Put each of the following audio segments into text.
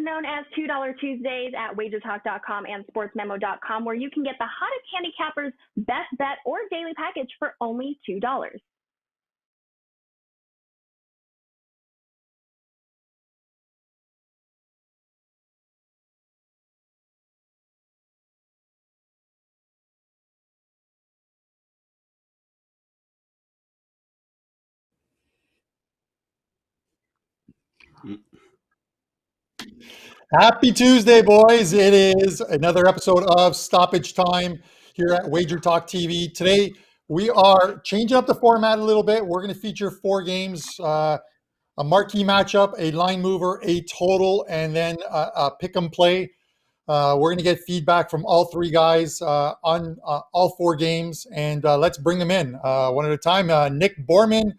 known as $2 Tuesdays at WagerTalk.com and SportsMemo.com, where you can get the hottest handicappers' best bet or daily package for only $2. Happy Tuesday, boys. It is another episode of Stoppage Time here at WagerTalk TV. Today, we are changing up the format a little bit. We're going to feature 4 games, a marquee matchup, a line mover, a total, and then a pick 'em play. We're going to get feedback from all 3 guys on all 4 games, and let's bring them in one at a time. Nick Borman.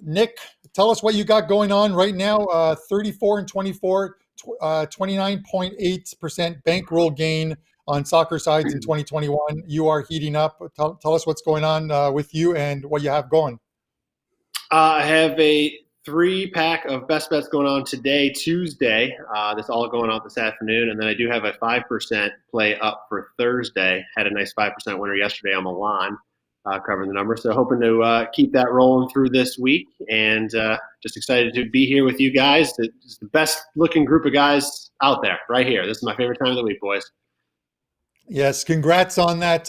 Nick, tell us what you got going on right now. 34 and 24, 29.8% bankroll gain on soccer sides in 2021. You are heating up. Tell us what's going on with you and what you have going. I have a 3-pack of best bets going on today, Tuesday. That's all going on this afternoon. And then I do have a 5% play up for Thursday. Had a nice 5% winner yesterday on Milan. Covering the number. So hoping to keep that rolling through this week, and just excited to be here with you guys. It's the best looking group of guys out there right here. This is my favorite time of the week, boys. Yes, congrats on that.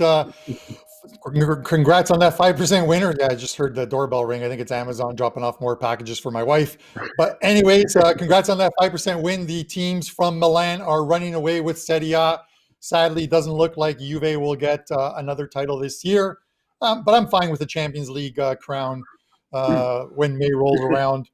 Congrats on that 5% winner. Yeah, I just heard the doorbell ring. I think it's Amazon dropping off more packages for my wife. But anyways, congrats on that 5% win. The teams from Milan are running away with Serie A. Sadly, it doesn't look like Juve will get another title this year. But I'm fine with the Champions League crown when May rolls around.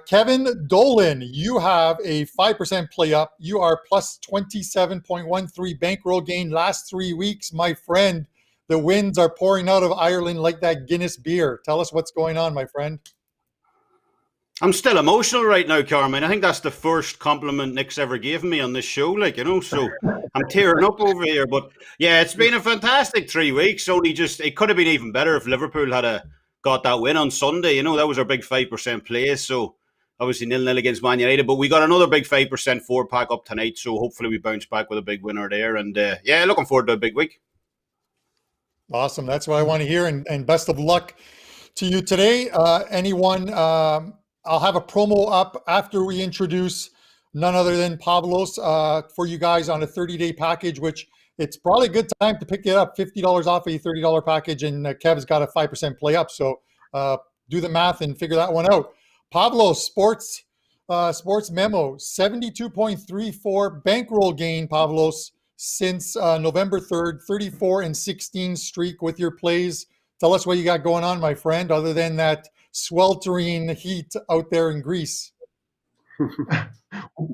Kevin Dolan, you have a 5% play up. You are plus 27.13 bankroll gain last 3 weeks. My friend, the winds are pouring out of Ireland like that Guinness beer. Tell us what's going on, my friend. I'm still emotional right now, Carmine. I think that's the first compliment Nick's ever given me on this show, so I'm tearing up over here. But yeah, it's been a fantastic 3 weeks. It could have been even better if Liverpool had got that win on Sunday. That was our big 5% play. So obviously 0-0 against Man United, but we got another big 5% 4-pack up tonight. So hopefully we bounce back with a big winner there. And yeah, looking forward to a big week. Awesome. That's what I want to hear. And best of luck to you today. I'll have a promo up after we introduce none other than Pavlos for you guys on a 30-day package, which it's probably a good time to pick it up. $50 off a $30 package, and Kev's got a 5% play up. So do the math and figure that one out. Pavlos, sports memo, 72.34 bankroll gain, Pavlos, since November 3rd, 34 and 16 streak with your plays. Tell us what you got going on, my friend, other than that sweltering heat out there in Greece.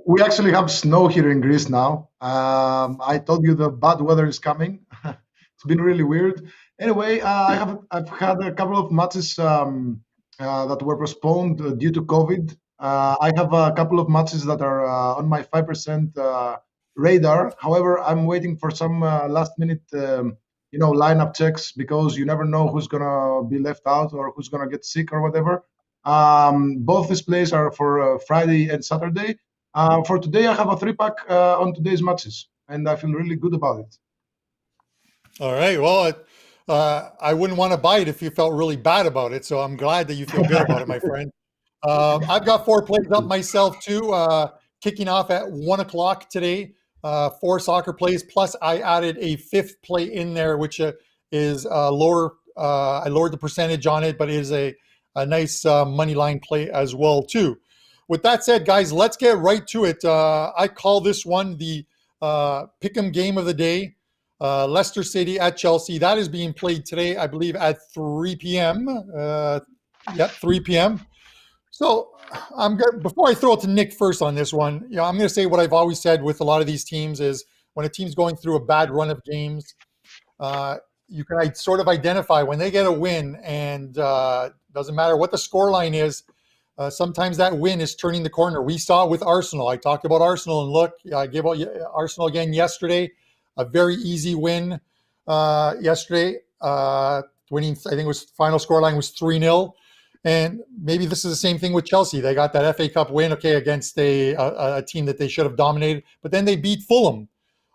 We actually have snow here in Greece now. I told you the bad weather is coming. It's been really weird. Anyway, I've had a couple of matches that were postponed due to COVID. I have a couple of matches that are on my 5% radar. However, I'm waiting for some last-minute lineup checks, because you never know who's gonna be left out or who's gonna get sick or whatever. Both these plays are for Friday and Saturday. For today, I have a 3-pack on today's matches, and I feel really good about it. All right. Well, I wouldn't want to buy it if you felt really bad about it. So I'm glad that you feel good about it, my friend. I've got 4 plays up myself too, kicking off at 1 o'clock today. 4 soccer plays, plus I added a 5th play in there, which is lower. I lowered the percentage on it, but it is a nice money line play as well too. With that said, guys, let's get right to it. I call this one the pick'em game of the day. Leicester City at Chelsea. That is being played today, I believe, at 3 p.m. 3 p.m. So before I throw it to Nick first on this one, I'm going to say what I've always said with a lot of these teams is when a team's going through a bad run of games, you can sort of identify when they get a win, and doesn't matter what the scoreline is. Sometimes that win is turning the corner. We saw it with Arsenal. I talked about Arsenal, and look, I gave out Arsenal again yesterday. A very easy win yesterday, winning. I think it was final scoreline was 3-0. And maybe this is the same thing with Chelsea. They got that FA Cup win, okay, against a team that they should have dominated, but then they beat Fulham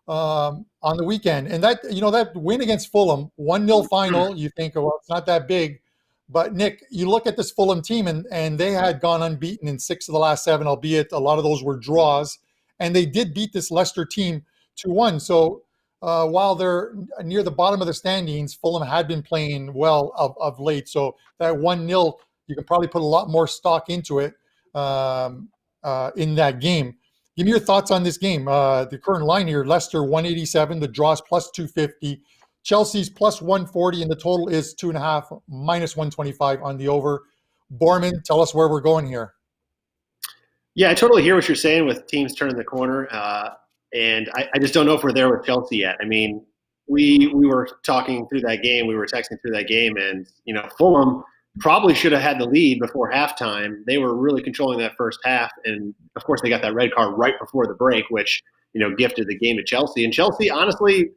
on the weekend. And that, that win against Fulham, 1-0 final, you think, well, it's not that big. But Nick, you look at this Fulham team, and they had gone unbeaten in 6 of the last 7, albeit a lot of those were draws. And they did beat this Leicester team 2-1. So while they're near the bottom of the standings, Fulham had been playing well of late. So that 1-0, you can probably put a lot more stock into it in that game. Give me your thoughts on this game. The current line here, Leicester 187, the draws plus 250, Chelsea's plus 140, and the total is 2.5, minus 125 on the over. Borman, tell us where we're going here. Yeah, I totally hear what you're saying with teams turning the corner. And I just don't know if we're there with Chelsea yet. I mean, we were talking through that game. We were texting through that game. And, Fulham probably should have had the lead before halftime. They were really controlling that first half. And, of course, they got that red card right before the break, which, gifted the game to Chelsea. And Chelsea, honestly,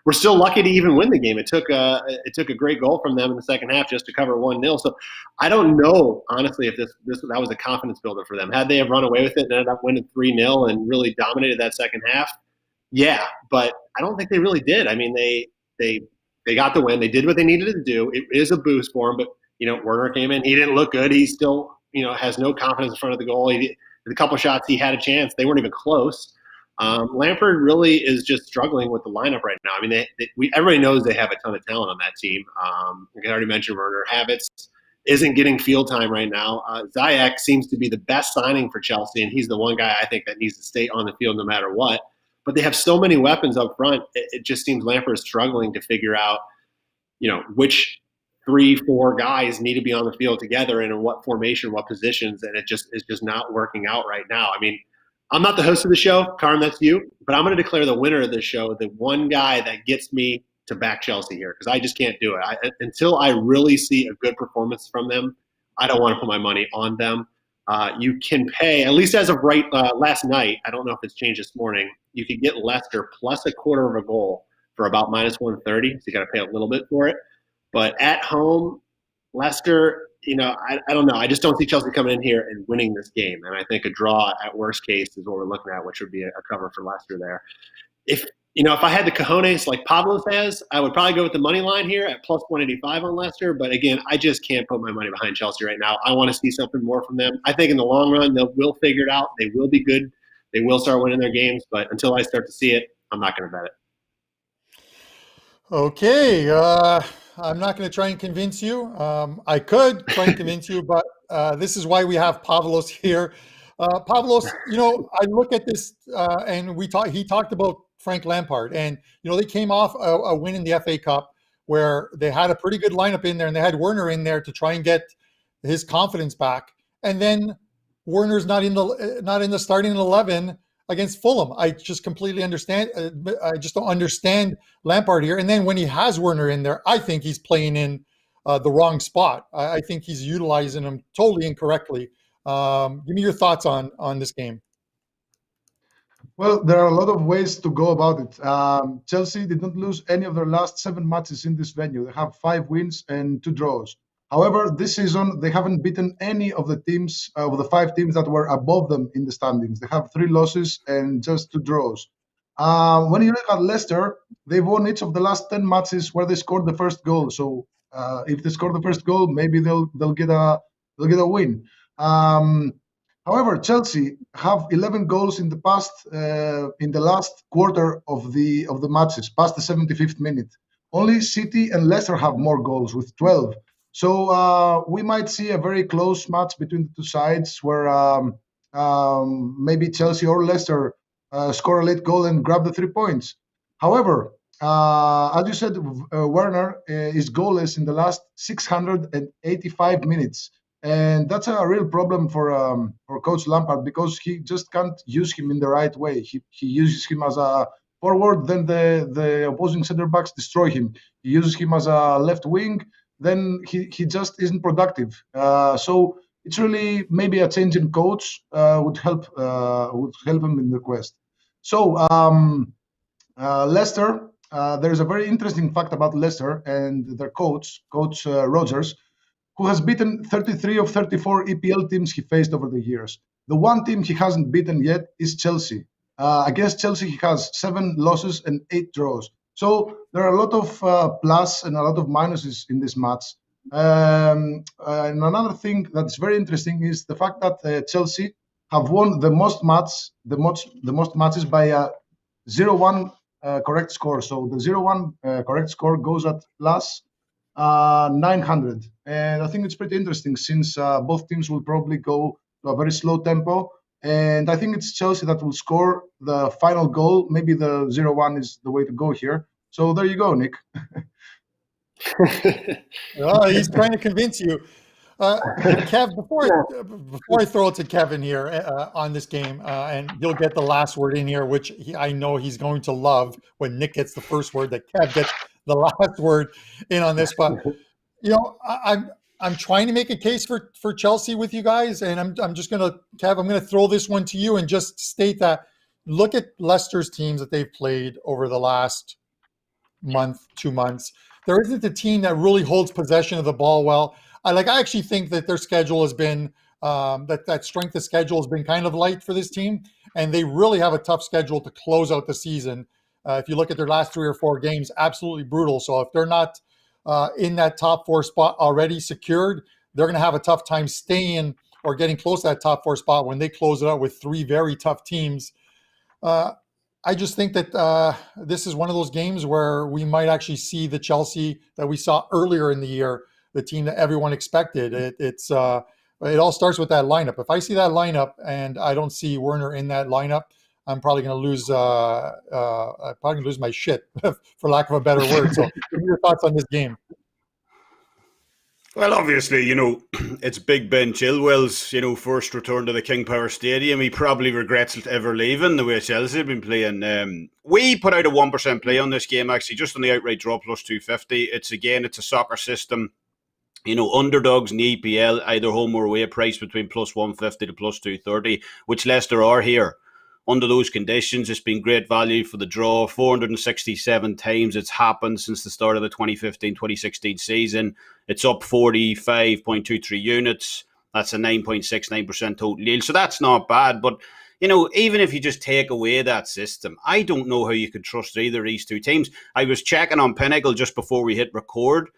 we're still lucky to even win the game. It took a great goal from them in the second half just to cover 1-0. So I don't know, honestly, if that was a confidence builder for them. Had they have run away with it and ended up winning 3-0 and really dominated that second half, yeah. But I don't think they really did. I mean, they got the win. They did what they needed to do. It is a boost for them. But Werner came in. He didn't look good. He still has no confidence in front of the goal. The couple shots he had a chance. They weren't even close. Lampard really is just struggling with the lineup right now. I mean, everybody knows they have a ton of talent on that team. I already mentioned Werner. Havertz isn't getting field time right now. Ziyech seems to be the best signing for Chelsea, and he's the one guy I think that needs to stay on the field no matter what. But they have so many weapons up front. It just seems Lampard is struggling to figure out, which 3-4 guys need to be on the field together and in what formation, what positions, and it's just not working out right now. I mean, I'm not the host of the show, Carm, that's you, but I'm going to declare the winner of this show, the one guy that gets me to back Chelsea here, because I just can't do it. Until I really see a good performance from them, I don't want to put my money on them. You can pay, at least as of last night, I don't know if it's changed this morning, you could get Leicester plus a quarter of a goal for about minus 130, so you got to pay a little bit for it. But at home, Leicester, I don't know. I just don't see Chelsea coming in here and winning this game. And I think a draw at worst case is what we're looking at, which would be a cover for Leicester there. If I had the cojones like Pavlos has, I would probably go with the money line here at plus 185 on Leicester. But again, I just can't put my money behind Chelsea right now. I want to see something more from them. I think in the long run, they will figure it out. They will be good. They will start winning their games. But until I start to see it, I'm not going to bet it. Okay. I'm not going to try and convince you. I could try and convince you, but this is why we have Pavlos here. Pavlos, I look at this and he talked about Frank Lampard, and they came off a win in the FA Cup where they had a pretty good lineup in there, and they had Werner in there to try and get his confidence back. And then Werner's not in the starting 11 against Fulham. I just completely understand. I just don't understand Lampard here. And then when he has Werner in there, I think he's playing in the wrong spot. I think he's utilizing him totally incorrectly. Give me your thoughts on this game. Well, there are a lot of ways to go about it. Chelsea did not lose any of their last 7 matches in this venue. They have 5 wins and 2 draws. However, this season, they haven't beaten any of the teams, of the 5 teams that were above them in the standings. They have 3 losses and just 2 draws. When you look at Leicester, they've won each of the last 10 matches where they scored the first goal. So if they score the first goal, maybe they'll get a win. However, Chelsea have 11 goals in the last quarter of the matches, past the 75th minute. Only City and Leicester have more goals with 12. So we might see a very close match between the two sides where maybe Chelsea or Leicester score a late goal and grab the 3 points. However, as you said, Werner is goalless in the last 685 minutes. And that's a real problem for Coach Lampard, because he just can't use him in the right way. He uses him as a forward, then the opposing center backs destroy him. He uses him as a left wing, then he just isn't productive. So it's really maybe a change in coach would help him in the quest. So Leicester, there's a very interesting fact about Leicester and their coach Rodgers, who has beaten 33 of 34 EPL teams he faced over the years. The one team he hasn't beaten yet is Chelsea. Against Chelsea, he has 7 losses and 8 draws. So there are a lot of plus and a lot of minuses in this match. And another thing that's very interesting is the fact that Chelsea have won the most matches by a 0-1 correct score. So the 0-1 correct score goes at plus 900. And I think it's pretty interesting since both teams will probably go to a very slow tempo. And I think it's Chelsea that will score the final goal. Maybe the 0-1 is the way to go here. So there you go, Nick. Oh, he's trying to convince you. Kev, before I throw it to Kevin here on this game, and you'll get the last word in here, which I know he's going to love when Nick gets the first word, that Kev gets the last word in on this. But I'm trying to make a case for Chelsea with you guys, and I'm just gonna, Kev, I'm gonna throw this one to you and just state that look at Leicester's teams that they've played over the last month, 2 months. There isn't a team that really holds possession of the ball well. I actually think that their schedule has been that strength of schedule has been kind of light for this team, and they really have a tough schedule to close out the season. If you look at their last 3 or 4 games, absolutely brutal. So if they're not in that top 4 spot already secured, they're going to have a tough time staying or getting close to that top 4 spot when they close it out with 3 very tough teams. I just think that this is one of those games where we might actually see the Chelsea that we saw earlier in the year, the team that everyone expected. It all starts with that lineup. If I see that lineup and I don't see Werner in that lineup, I'm probably going to lose my shit, for lack of a better word. So, what are your thoughts on this game? Well, obviously, it's Big Ben Chilwell's, first return to the King Power Stadium. He probably regrets ever leaving the way Chelsea have been playing. We put out a 1% play on this game, actually, just on the outright draw plus 250. It's a soccer system. Underdogs in the EPL, either home or away, priced between plus 150 to plus 230, which Leicester are here. Under those conditions, it's been great value for the draw. 467 times it's happened since the start of the 2015-2016 season. It's up 45.23 units. That's a 9.69% total yield. So that's not bad. But, even if you just take away that system, I don't know how you could trust either of these 2 teams. I was checking on Pinnacle just before we hit record.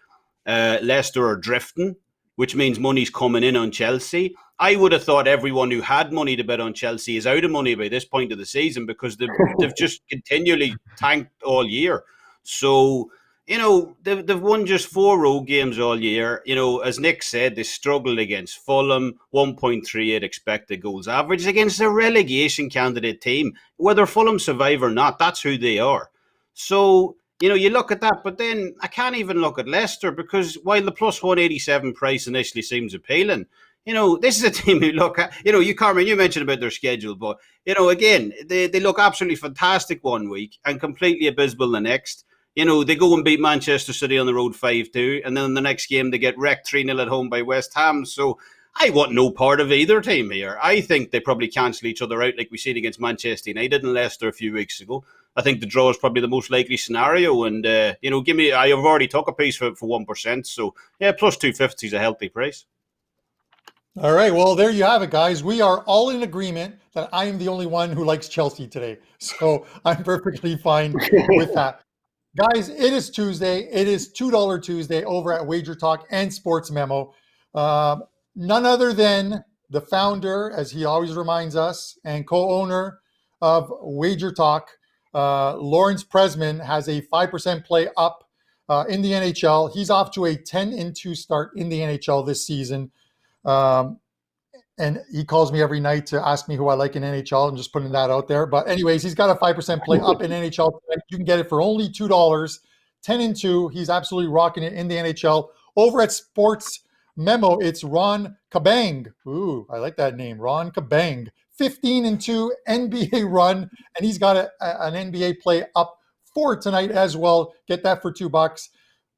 Leicester are drifting, which means money's coming in on Chelsea. I would have thought everyone who had money to bet on Chelsea is out of money by this point of the season because they've just continually tanked all year. So, they've won just 4 road games all year. As Nick said, they struggled against Fulham, 1.38 expected goals average against a relegation candidate team. Whether Fulham survive or not, that's who they are. So, you look at that, but then I can't even look at Leicester because while the plus 187 price initially seems appealing, this is a team you look at, Carmine, you mentioned about their schedule, but, again, they look absolutely fantastic one week and completely abysmal the next. They go and beat Manchester City on the road 5-2, and then in the next game they get wrecked 3-0 at home by West Ham. So I want no part of either team here. I think they probably cancel each other out like we seen against Manchester United and Leicester a few weeks ago. I think the draw is probably the most likely scenario. And, I have already took a piece for 1%. So, yeah, plus 250 is a healthy price. All right. Well, there you have it, guys. We are all in agreement that I am the only one who likes Chelsea today. So I'm perfectly fine with that. Guys, it is Tuesday. It is $2 Tuesday over at WagerTalk and Sports Memo. None other than the founder, as he always reminds us, and co-owner of WagerTalk, Lawrence Presman, has a 5% play up in the NHL. He's off to a 10-2 start in the NHL this season. And he calls me every night to ask me who I like in NHL. I'm just putting that out there. But anyways, he's got a 5% play up in NHL. You can get it for only $2, 10-2. He's absolutely rocking it in the NHL. Over at Sports Memo, it's Ron Kabang. Ooh, I like that name, Ron Kabang. 15-2 NBA run, and he's got an NBA play up for tonight as well. Get that for $2.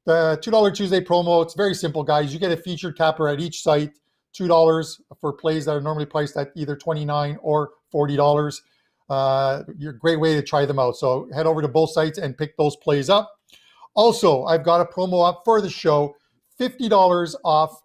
The $2 Tuesday promo, it's very simple, guys. You get a featured capper at each site, $2 for plays that are normally priced at either $29 or $40. You're a great way to try them out. So head over to both sites and pick those plays up. Also, I've got a promo up for the show, $50 off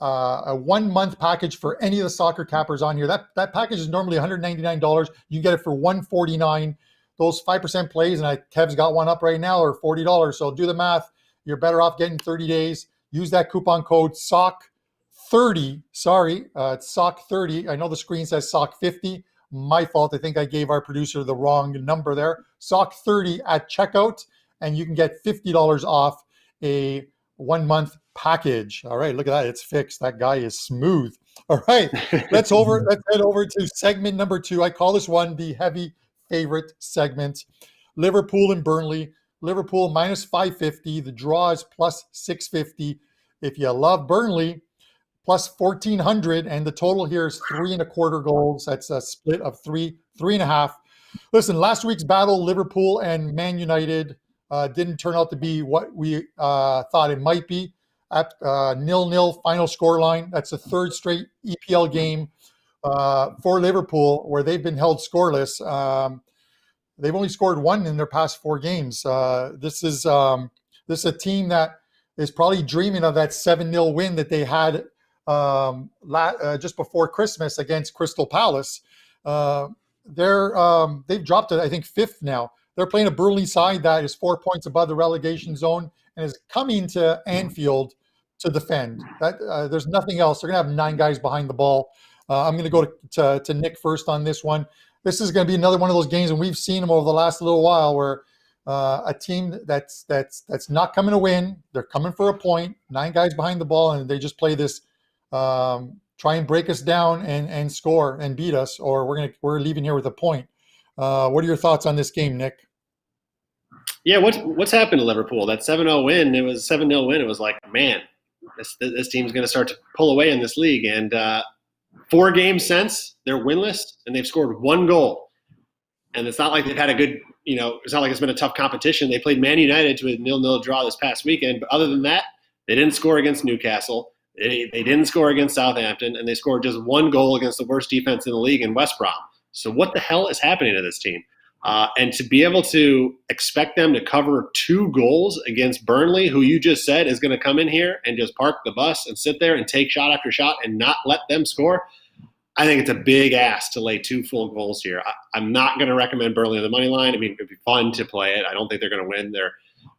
a 1 month package for any of the soccer cappers on here. That package is normally $199. You get it for $149. Those 5% plays, and Kev's got one up right now, are $40. So do the math. You're better off getting 30 days. Use that coupon code SOCK30. Sorry, it's SOCK30. I know the screen says SOCK50. My fault. I think I gave our producer the wrong number there. SOCK30 at checkout, and you can get $50 off a 1 month package. All right, look at that. It's fixed. That guy is smooth. All right, let's head over to segment number 2. I call this one the heavy favorite segment. Liverpool and Burnley. Liverpool minus 550. The draw is plus 650. If you love Burnley, plus 1,400, and the total here is 3.25 goals. That's a split of 3.5. Listen, last week's battle, Liverpool and Man United, didn't turn out to be what we thought it might be. At 0-0 final scoreline. That's the third straight EPL game for Liverpool where they've been held scoreless. They've only scored 1 in their past 4 games. This is a team that is probably dreaming of that 7-0 win that they had just before Christmas against Crystal Palace. They've dropped it, I think, 5th now. They're playing a Burnley side that is 4 points above the relegation zone and is coming to Anfield to defend. There's nothing else. They're going to have 9 guys behind the ball. I'm going to go to Nick first on this one. This is going to be another one of those games, and we've seen them over the last little while, where a team that's not coming to win, they're coming for a point, 9 guys behind the ball, and they just play this try and break us down and score and beat us, or we're leaving here with a point. What are your thoughts on this game, Nick? Yeah, what's happened to Liverpool? That 7-0 win, it was 7-0 win. It was like, man, this team's going to start to pull away in this league. And 4 games since, they're winless, and they've scored 1 goal. And it's not like they've had a good, it's not like it's been a tough competition. They played Man United to a 0-0 draw this past weekend. But other than that, they didn't score against Newcastle. They didn't score against Southampton, and they scored just 1 goal against the worst defense in the league in West Brom. So what the hell is happening to this team? And to be able to expect them to cover 2 goals against Burnley, who you just said is going to come in here and just park the bus and sit there and take shot after shot and not let them score, I think it's a big ask to lay 2 full goals here. I'm not going to recommend Burnley on the money line. I mean, it'd be fun to play it. I don't think they're going to win.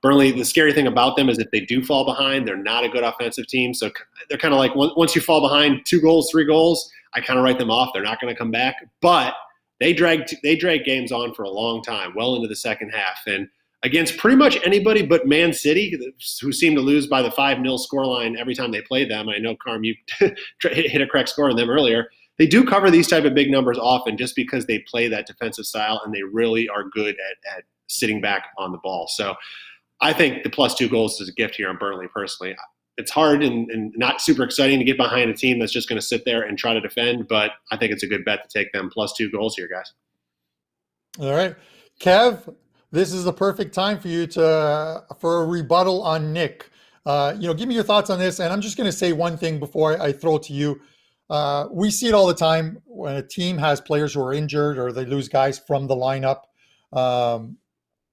Burnley, the scary thing about them is if they do fall behind, they're not a good offensive team. So they're kind of like, once you fall behind 2 goals, 3 goals, I kind of write them off. They're not going to come back. But they drag games on for a long time, well into the second half. And against pretty much anybody but Man City, who seem to lose by the 5-0 scoreline every time they play them. I know, Carm, you hit a correct score on them earlier. They do cover these type of big numbers often just because they play that defensive style, and they really are good at sitting back on the ball. So I think the plus 2 goals is a gift here on Burnley personally. It's hard and not super exciting to get behind a team that's just going to sit there and try to defend, but I think it's a good bet to take them plus 2 goals here, guys. All right. Kev, this is the perfect time for you for a rebuttal on Nick. Give me your thoughts on this, and I'm just going to say one thing before I throw it to you. We see it all the time when a team has players who are injured or they lose guys from the lineup.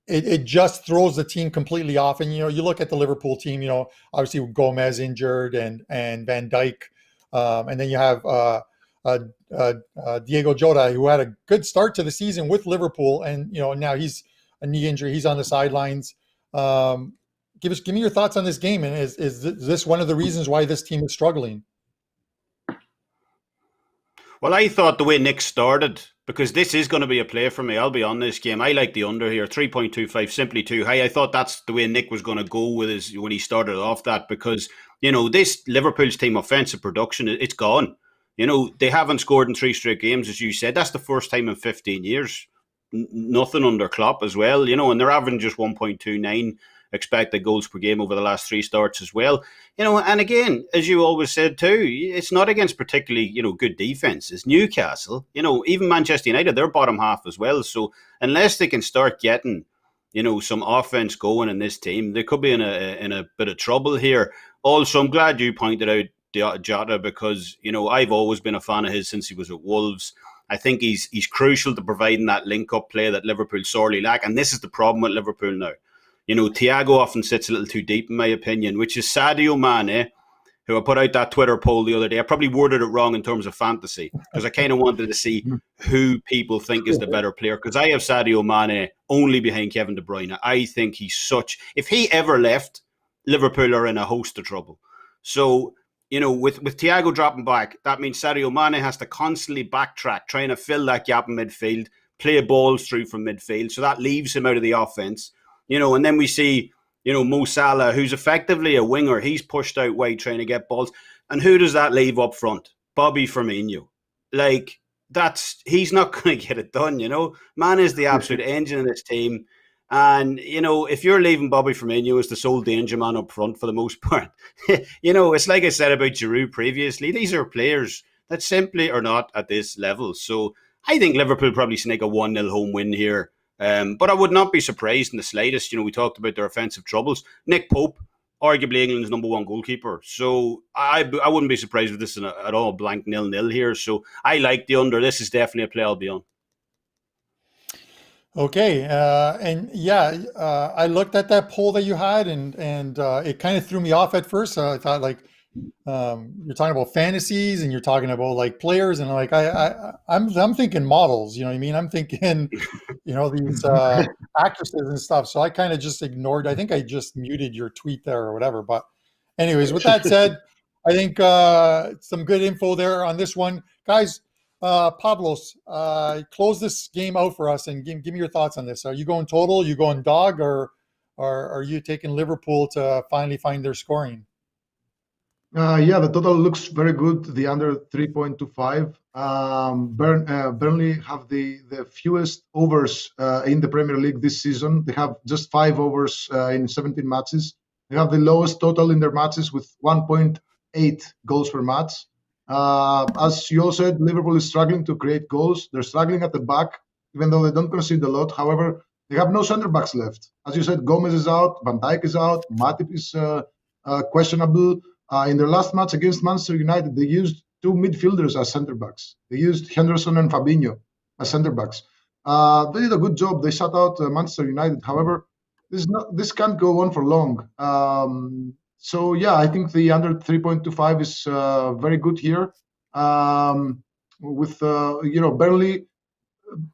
It just throws the team completely off. And, you look at the Liverpool team, obviously with Gomez injured and Van Dijk. And then you have Diego Jota, who had a good start to the season with Liverpool. And, now he's a knee injury. He's on the sidelines. Give me your thoughts on this game. And is this one of the reasons why this team is struggling? Well, I thought the way Nick started, because this is going to be a play for me. I'll be on this game. I like the under here, 3.25, simply too high. I thought that's the way Nick was going to go with when he started off that, because, this Liverpool's team offensive production, it's gone. They haven't scored in 3 straight games, as you said. That's the first time in 15 years. Nothing under Klopp as well, and they're averaging just 1.29 expected goals per game over the last 3 starts as well. And again, as you always said too, it's not against particularly, good defense. It's Newcastle, even Manchester United, they're bottom half as well. So unless they can start getting, some offense going in this team, they could be in a bit of trouble here. Also, I'm glad you pointed out Jota, because, I've always been a fan of his since he was at Wolves. I think he's crucial to providing that link-up play that Liverpool sorely lack. And this is the problem with Liverpool now. Thiago often sits a little too deep, in my opinion, which is Sadio Mane, who I put out that Twitter poll the other day. I probably worded it wrong in terms of fantasy because I kind of wanted to see who people think is the better player, because I have Sadio Mane only behind Kevin De Bruyne. I think if he ever left, Liverpool are in a host of trouble. So, with Thiago dropping back, that means Sadio Mane has to constantly backtrack, trying to fill that gap in midfield, play balls through from midfield. So that leaves him out of the offense. And then we see, Mo Salah, who's effectively a winger. He's pushed out wide trying to get balls. And who does that leave up front? Bobby Firmino. He's not going to get it done, Man is the absolute engine of this team. And, if you're leaving Bobby Firmino as the sole danger man up front for the most part, it's like I said about Giroud previously. These are players that simply are not at this level. So I think Liverpool probably snake a 1-0 home win here. But I would not be surprised in the slightest. We talked about their offensive troubles. Nick Pope, arguably England's number one goalkeeper. So I wouldn't be surprised with this at all, blank 0-0 here. So I like the under. This is definitely a play I'll be on. Okay. I looked at that poll that you had and it kind of threw me off at first. So I thought you're talking about fantasies and you're talking about players and I'm thinking models, you know what I mean? I'm thinking, these actresses and stuff. So I kind of just ignored, I think I just muted your tweet there or whatever. But anyways, with that said, I think some good info there on this one. Guys, Pavlos, close this game out for us and give me your thoughts on this. Are you going total? Are you going dog? Or are you taking Liverpool to finally find their scoring? The total looks very good. The under 3.25. Burnley have the fewest overs in the Premier League this season. They have just 5 overs in 17 matches. They have the lowest total in their matches with 1.8 goals per match. As you all said, Liverpool is struggling to create goals. They're struggling at the back, even though they don't concede a lot. However, they have no center backs left. As you said, Gomez is out, Van Dijk is out, Matip is questionable. In their last match against Manchester United, they used 2 midfielders as center backs. They used Henderson and Fabinho as center backs. They did a good job. They shut out Manchester United. However, this can't go on for long. I think the under 3.25 is very good here. With Burnley,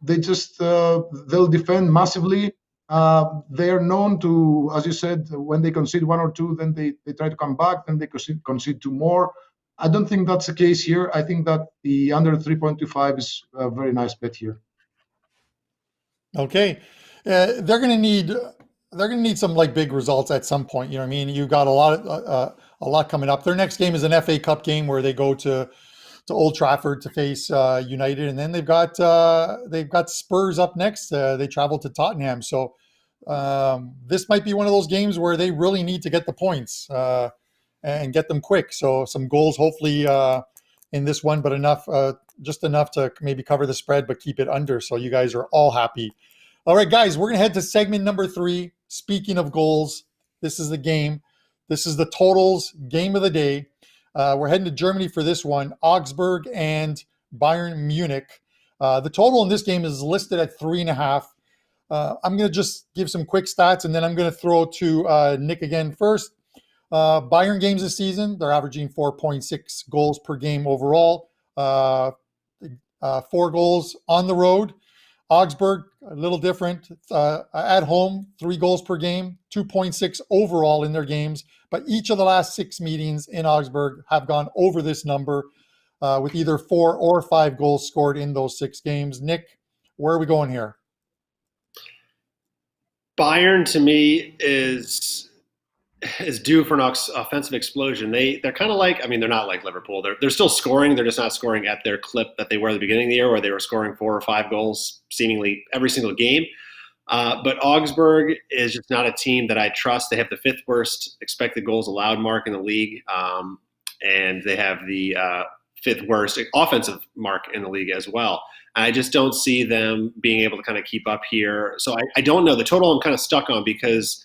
they just they'll defend massively. They are known to, as you said, when they concede 1 or 2, then they try to come back, then they concede 2 more. I don't think that's the case here. I think that the under 3.25 is a very nice bet here. Okay, they're going to need some big results at some point. You know what I mean? You got a lot coming up. Their next game is an FA Cup game where they go to Old Trafford to face United, and then they've got Spurs up next. They travel to Tottenham, so this might be one of those games where they really need to get the points and get them quick. So some goals, hopefully, in this one, but just enough to maybe cover the spread, but keep it under. So you guys are all happy. All right, guys, we're gonna head to segment number 3. Speaking of goals, this is the game. This is the totals game of the day. We're heading to Germany for this one. Augsburg and Bayern Munich. The total in this game is listed at 3.5. I'm going to just give some quick stats, and then I'm going to throw to Nick again first. Bayern games this season, they're averaging 4.6 goals per game overall. 4 goals on the road. Augsburg, a little different. At home, 3 goals per game, 2.6 overall in their games. But each of the last 6 meetings in Augsburg have gone over this number with either 4 or 5 goals scored in those 6 games. Nick, where are we going here? Bayern, to me, is due for an offensive explosion. They're kind of they're not like Liverpool. They're still scoring. They're just not scoring at their clip that they were at the beginning of the year, where they were scoring 4 or 5 goals seemingly every single game. But Augsburg is just not a team that I trust. They have the 5th worst expected goals allowed mark in the league, and they have the 5th worst offensive mark in the league as well. And I just don't see them being able to kind of keep up here. So I don't know. The total I'm kind of stuck on because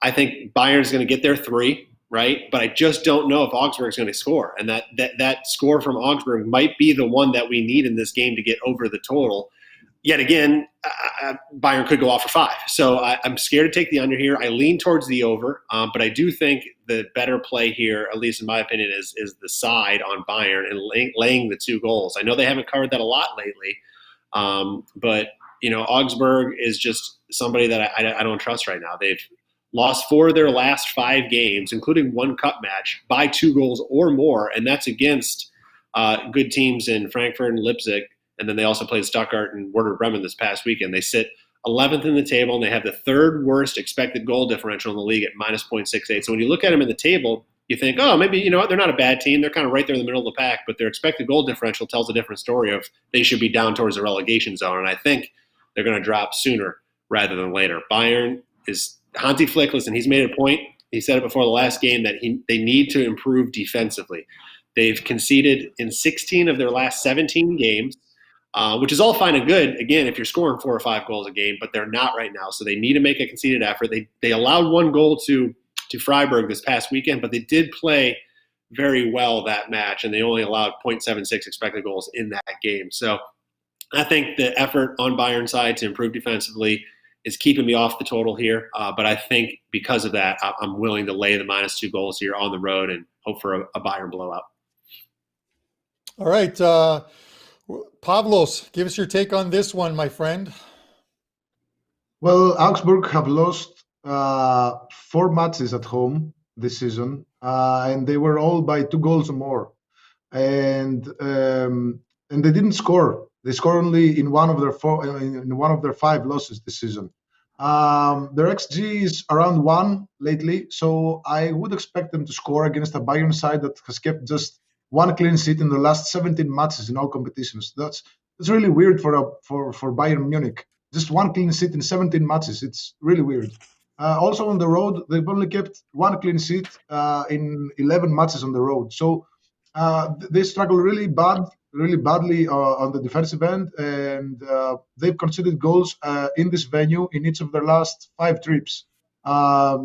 I think Bayern's going to get their 3, right? But I just don't know if Augsburg's going to score. And that score from Augsburg might be the one that we need in this game to get over the total. yet again, Bayern could go off for 5. So I'm scared to take the under here. I lean towards the over, but I do think the better play here, at least in my opinion, is the side on Bayern and laying the 2 goals. I know they haven't covered that a lot lately, but Augsburg is just somebody that I don't trust right now. They've lost 4 of their last 5 games, including 1 cup match, by 2 goals or more, and that's against good teams in Frankfurt and Leipzig. And then they also played Stuttgart and Werder Bremen this past weekend. They sit 11th in the table, and they have the 3rd worst expected goal differential in the league at minus 0.68. So when you look at them in the table, you think, oh, maybe, they're not a bad team. They're kind of right there in the middle of the pack, but their expected goal differential tells a different story of they should be down towards the relegation zone. And I think they're going to drop sooner rather than later. Bayern is Hansi Flick. Listen, he's made a point. He said it before the last game that they need to improve defensively. They've conceded in 16 of their last 17 games. Which is all fine and good, again, if you're scoring 4 or 5 goals a game, but they're not right now. So they need to make a conceded effort. They allowed 1 goal to Freiburg this past weekend, but they did play very well that match, and they only allowed 0.76 expected goals in that game. So I think the effort on Bayern's side to improve defensively is keeping me off the total here. But I think because of that, I'm willing to lay the minus 2 goals here on the road and hope for a Bayern blowout. All right. Pavlos, give us your take on this one, my friend. Well, Augsburg have lost 4 matches at home this season, and they were all by 2 goals or more. And they didn't score. They scored only in one of their 5 losses this season. Their XG is around 1 lately, so I would expect them to score against a Bayern side that has kept just 1 clean sheet in the last 17 matches in all competitions. That's really weird for Bayern Munich. Just 1 clean sheet in 17 matches. It's really weird. Also on the road, they've only kept 1 clean sheet in 11 matches on the road. So they struggle really badly on the defensive end, and they've conceded goals in this venue in each of their last 5 trips.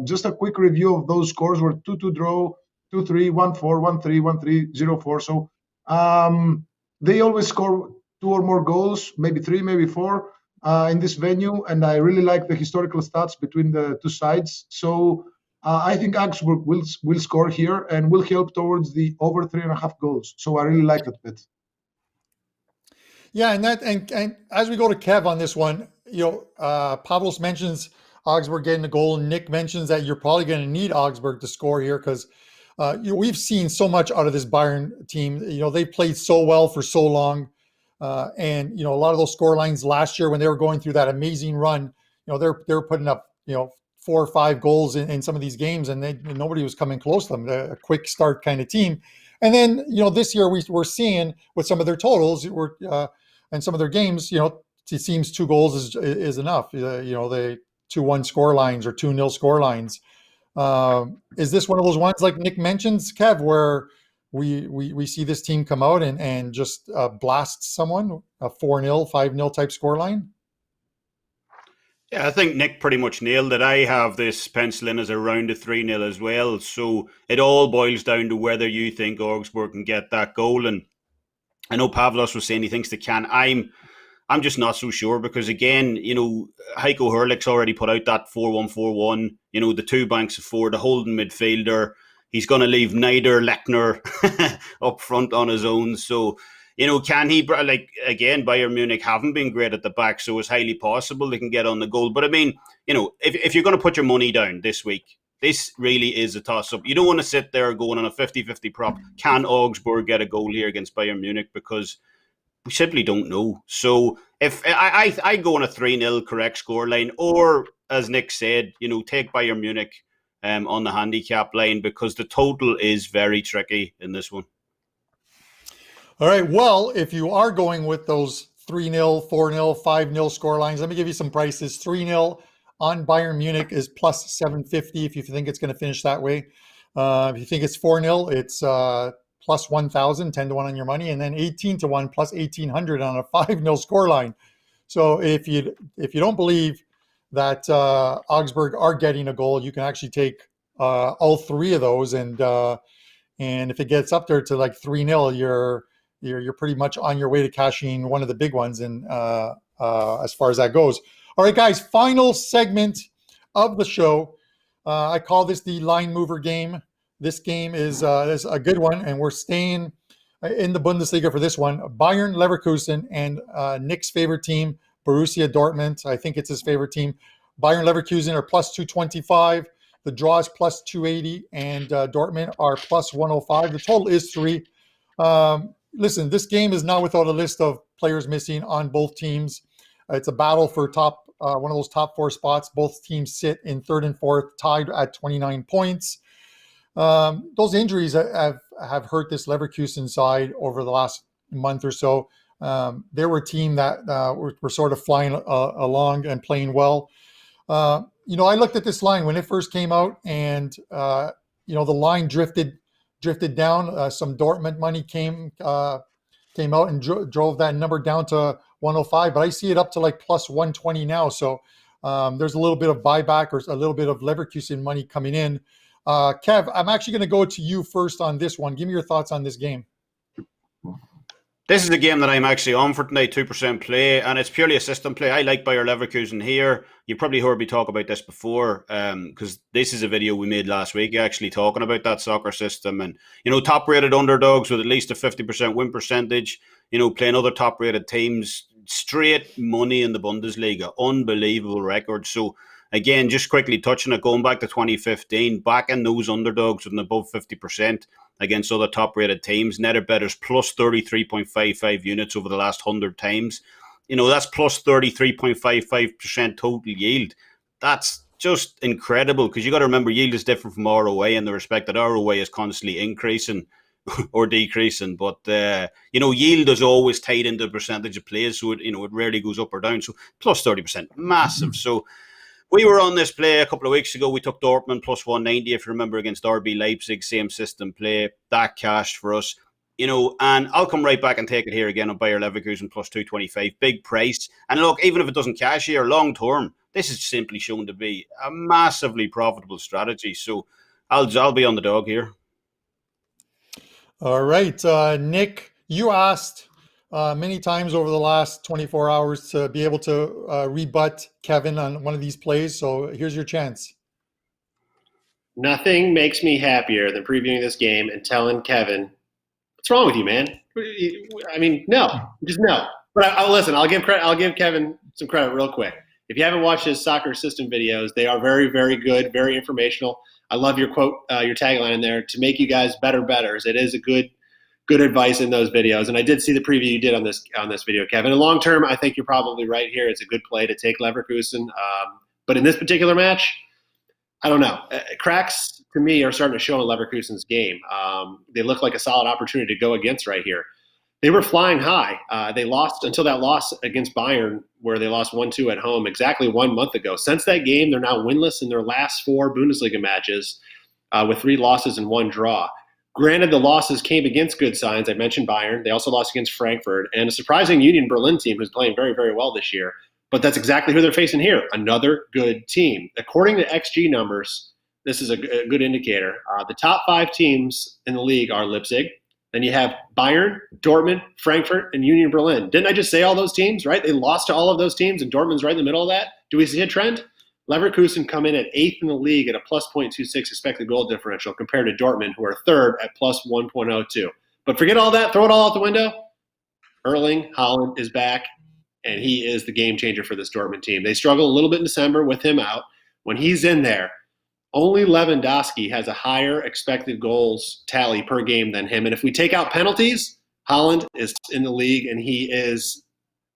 Just a quick review of those scores were 2-2 draw, 2-3, 1-4, 1-3, 1-3, 0-4. So they always score 2 or more goals, maybe 3, maybe 4 in this venue. And I really like the historical stats between the 2 sides. So I think Augsburg will score here and will help towards the over 3.5 goals. So I really like that bet. Yeah, and as we go to Kev on this one, Pavlos mentions Augsburg getting a goal, and Nick mentions that you're probably going to need Augsburg to score here because we've seen so much out of this Bayern team. They played so well for so long. And a lot of those score lines last year when they were going through that amazing run, they're putting up, 4 or 5 goals in some of these games, and nobody was coming close to them, a quick start kind of team. And then, this year we're seeing with some of their totals and some of their games, it seems 2 goals is enough. The 2-1 score lines or 2-0 score lines. Is this one of those ones like Nick mentions, Kev, where we see this team come out and just blast someone, a 4-0, 5-0 type scoreline? Yeah, I think Nick pretty much nailed it. I have this pencil in as around a 3-0 as well. So it all boils down to whether you think Augsburg can get that goal. And I know Pavlos was saying he thinks they can. I'm just not so sure because, again, Heiko Herrlich's already put out that 4-1-4-1, the 2 banks of 4, the holding midfielder. He's going to leave Neider, Lechner up front on his own. So, can he, again, Bayern Munich haven't been great at the back, so it's highly possible they can get on the goal. But I mean, if you're going to put your money down this week, this really is a toss-up. You don't want to sit there going on a 50-50 prop. Can Augsburg get a goal here against Bayern Munich? Because we simply don't know. So if I go on a 3-0 correct scoreline, or as Nick said, take Bayern Munich on the handicap line because the total is very tricky in this one. All right. Well, if you are going with those 3-0, 4-0, 5-0 score lines, let me give you some prices. 3-0 on Bayern Munich is plus 750 if you think it's going to finish that way. If you think it's 4-0, it's plus 1,000, 10 to 1 on your money, and then 18 to 1 plus 1,800 on a 5-0 score line. So if you don't believe that Augsburg are getting a goal, you can actually take all 3 of those, and if it gets up there to like 3-0, you're pretty much on your way to cashing one of the big ones. And as far as that goes. All right, guys, final segment of the show. I call this the line mover game. This game is a good one, and we're staying in the Bundesliga for this one. Bayern Leverkusen and Nick's favorite team, Borussia Dortmund. I think it's his favorite team. Bayern Leverkusen are plus 225. The draw is plus 280, and Dortmund are plus 105. The total is 3. Listen, this game is not without a list of players missing on both teams. It's a battle for one of those top 4 spots. Both teams sit in 3rd and 4th, tied at 29 points. Those injuries have hurt this Leverkusen side over the last month or so. They were a team that were sort of flying along and playing well. I looked at this line when it first came out, and the line drifted down. Some Dortmund money came out and drove that number down to 105, but I see it up to like plus 120 now. So there's a little bit of buyback or a little bit of Leverkusen money coming in. Kev, I'm actually going to go to you first on this one. Give me your thoughts on this game. This is a game that I'm actually on for tonight, 2% play, and it's purely a system play. I like Bayer Leverkusen here. You probably heard me talk about this before, because this is a video we made last week actually talking about that soccer system. And, top-rated underdogs with at least a 50% win percentage, playing other top-rated teams, straight money in the Bundesliga, unbelievable record. So, again, just quickly touching it, going back to 2015, backing those underdogs with an above 50% against other top-rated teams. Netted bettors plus 33.55 units over the last 100 times. That's plus 33.55% total yield. That's just incredible, because you got to remember yield is different from ROA in the respect that ROA is constantly increasing or decreasing. But, yield is always tied into the percentage of plays, so it rarely goes up or down. So plus 30%, massive. So we were on this play a couple of weeks ago. We took Dortmund plus 190, if you remember, against RB Leipzig, same system play. That cashed for us. And I'll come right back and take it here again on Bayer Leverkusen plus 225. Big price. And look, even if it doesn't cash here long term, this is simply shown to be a massively profitable strategy. So I'll be on the dog here. All right. Nick, you asked many times over the last 24 hours to be able to rebut Kevin on one of these plays. So here's your chance. Nothing makes me happier than previewing this game and telling Kevin, what's wrong with you, man? I mean, no, just no. But I'll listen. I'll give Kevin some credit real quick. If you haven't watched his soccer system videos, they are very, very good, very informational. I love your quote, your tagline in there, to make you guys better bettors. It is a good advice in those videos. And I did see the preview you did on this video, Kevin. And long term, I think you're probably right here. It's a good play to take Leverkusen. But in this particular match, I don't know. Cracks, to me, are starting to show in Leverkusen's game. They look like a solid opportunity to go against right here. They were flying high. They lost until that loss against Bayern, where they lost 1-2 at home exactly 1 month ago. Since that game, they're now winless in their last 4 Bundesliga matches with 3 losses and 1 draw. Granted, the losses came against good signs. I mentioned Bayern. They also lost against Frankfurt and a surprising Union Berlin team who's playing very, very well this year. But that's exactly who they're facing here, another good team. According to XG numbers, this is a good indicator. The top 5 teams in the league are Leipzig. Then you have Bayern, Dortmund, Frankfurt, and Union Berlin. Didn't I just say all those teams, right? They lost to all of those teams, and Dortmund's right in the middle of that. Do we see a trend? Leverkusen come in at 8th in the league at a plus 0.26 expected goal differential compared to Dortmund, who are 3rd at plus 1.02. But forget all that. Throw it all out the window. Erling Haaland is back, and he is the game changer for this Dortmund team. They struggled a little bit in December with him out. When he's in there, only Lewandowski has a higher expected goals tally per game than him. And if we take out penalties, Haaland is in the league, and he is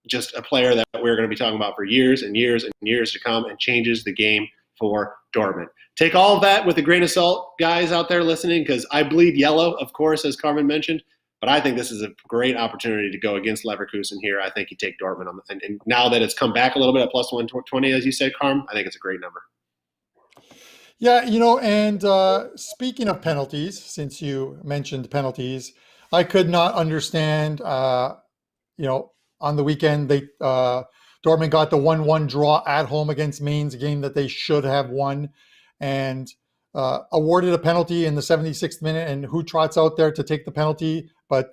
just a player that we're going to be talking about for years and years and years to come, and changes the game for Dortmund. Take all of that with a grain of salt, guys out there listening, because I bleed yellow, of course, as Carmen mentioned. But I think this is a great opportunity to go against Leverkusen here. I think you take Dortmund. And now that it's come back a little bit at plus 120, as you said, Carm, I think it's a great number. Yeah, and speaking of penalties, since you mentioned penalties, I could not understand, on the weekend, Dortmund got the 1-1 draw at home against Mainz, a game that they should have won, and awarded a penalty in the 76th minute. And who trots out there to take the penalty but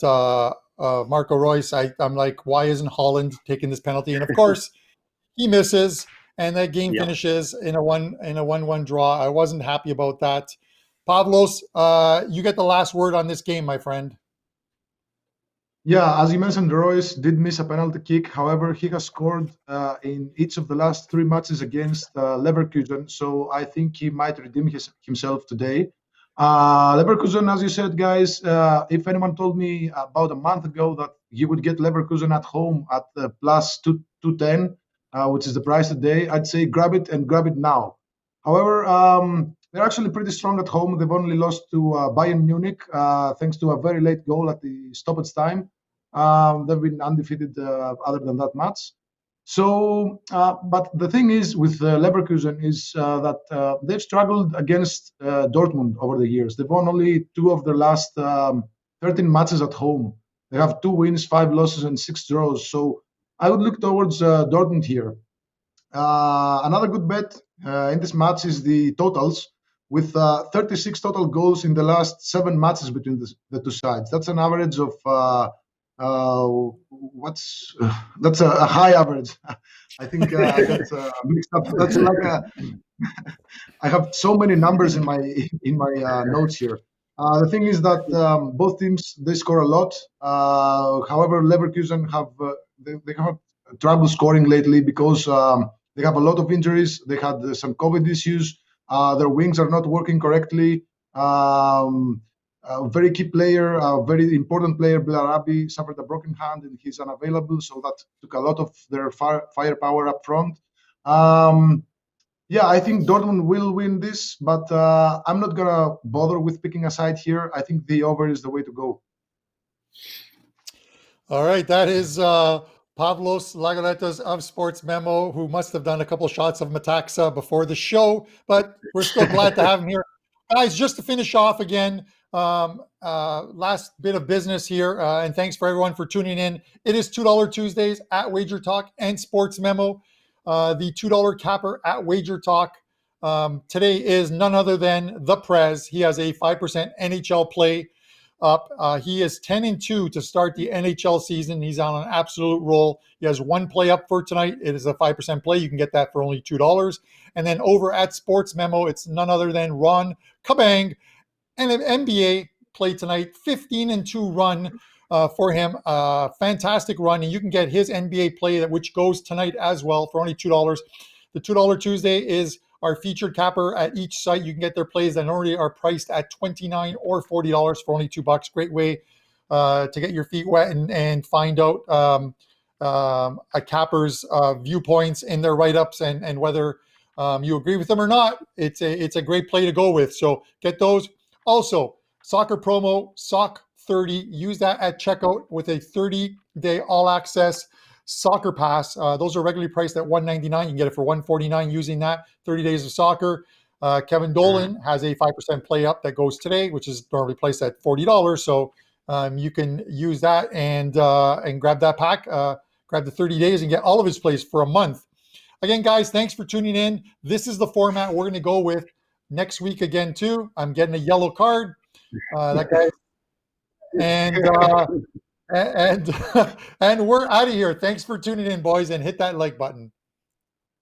Marco Reus, I'm like, why isn't Holland taking this penalty? And of course, he misses, and that game finishes in a 1-1 draw. I wasn't happy about that. Pavlos, you get the last word on this game, my friend. Yeah, as you mentioned, Royce did miss a penalty kick. However, he has scored in each of the last 3 matches against Leverkusen, so I think he might redeem himself today. Leverkusen, as you said, guys, if anyone told me about a month ago that he would get Leverkusen at home at plus 210, which is the price today, I'd say grab it and grab it now. However, they're actually pretty strong at home. They've only lost to Bayern Munich thanks to a very late goal at the stoppage time. They've been undefeated other than that match. So, but the thing is with Leverkusen is that they've struggled against Dortmund over the years. They've won only 2 of their last 13 matches at home. They have 2 wins, 5 losses, and 6 draws. So I would look towards Dortmund here. Another good bet in this match is the totals, with 36 total goals in the last 7 matches between the two sides. That's an average of that's a high average. I think I got mixed up. That's like I have so many numbers in my notes here. The thing is that both teams, they score a lot. However, Leverkusen have they have trouble scoring lately because they have a lot of injuries. They had some COVID issues. Their wings are not working correctly. A very key player, a very important player, Belarabi, suffered a broken hand and he's unavailable. So that took a lot of their firepower up front. Yeah, I think Dortmund will win this, but I'm not going to bother with picking a side here. I think the over is the way to go. All right, that is Pavlos Laguretos of Sports Memo, who must have done a couple shots of Metaxa before the show, but we're still glad to have him here. Guys, just to finish off again, last bit of business here, and thanks for everyone for tuning in. It is $2 Tuesdays at WagerTalk and Sports Memo. The $2 capper at WagerTalk today is none other than the Prez. He has a 5% NHL play up. He is 10-2 to start the NHL season. He's on an absolute roll. He has 1 play up for tonight. It is a 5% play. You can get that for only $2. And then over at Sports Memo, it's none other than Ron Kabang, and an NBA play tonight. 15-2 run for him. Fantastic run. And you can get his NBA play, which goes tonight as well, for only $2. The $2 Tuesday is our featured capper at each site. You can get their plays that normally are priced at $29 or $40 for only $2. Great way to get your feet wet and find out a capper's viewpoints in their write-ups and whether you agree with them or not. It's a great play to go with. So get those. Also, soccer promo, SOC30. Use that at checkout with a 30-day all-access soccer pass. Those are regularly priced at $199. You can get it for $149 using that. 30 days of soccer. Kevin Dolan has a 5% play up that goes today, which is normally priced at $40. So you can use that and grab that pack. Grab the 30 days and get all of his plays for a month. Again, guys, thanks for tuning in. This is the format we're going to go with next week again, too. I'm getting a yellow card. That guy. And we're out of here. Thanks for tuning in, boys, and hit that like button.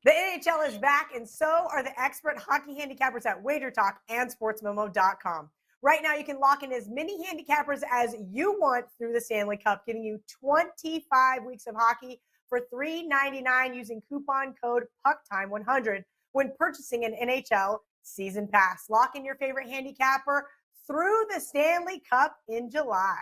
The NHL is back, and so are the expert hockey handicappers at WagerTalk and SportsMemo.com. Right now, you can lock in as many handicappers as you want through the Stanley Cup, giving you 25 weeks of hockey for $3.99 using coupon code PuckTime100 when purchasing an NHL season pass. Lock in your favorite handicapper through the Stanley Cup in July.